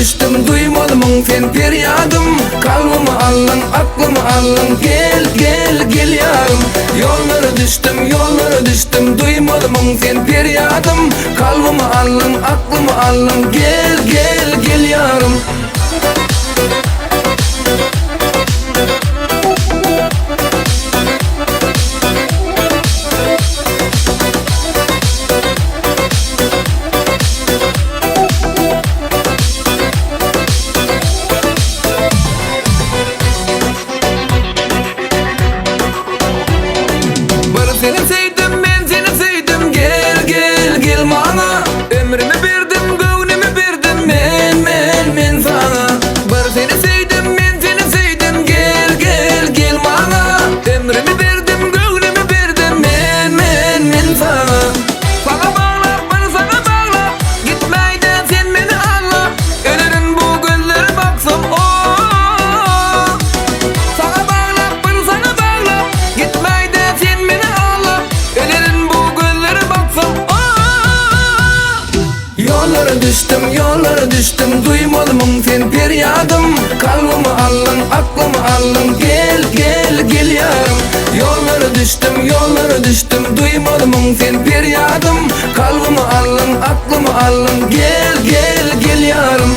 düştüm duymadım sen feryadım. Kalbimi aldın aklımı aldın, gel gel gel yarım. Yollara düştüm duymadım sen feryadım. Kalbimi aldın aklımı aldın, gel gel gel yarım. Seni sevdim, ben seni sevdim, gel gel gel bana. Ömrümü verdim, gönlümü verdim, men sana. Bar seni sevdim, ben seni sevdim, gel gel gel bana. Ömrümü verdim, gönlümü verdim, men sana. Sana bağla, bana sana bağla, gitmeyden sen beni anla. Ölürüm bu gözlere baksam, oh. Sana bağla, bana sana bağla, gitmeyden sen beni anla. Ölürüm bu gözlere baksam, oh. Yollara düştüm duymadım sen feryadım. Kalbimi aldın aklımı aldın, gel gel gel yarım. Yollara düştüm duymadım sen feryadım. Kalbimi aldın aklımı aldın, gel gel gel yarım.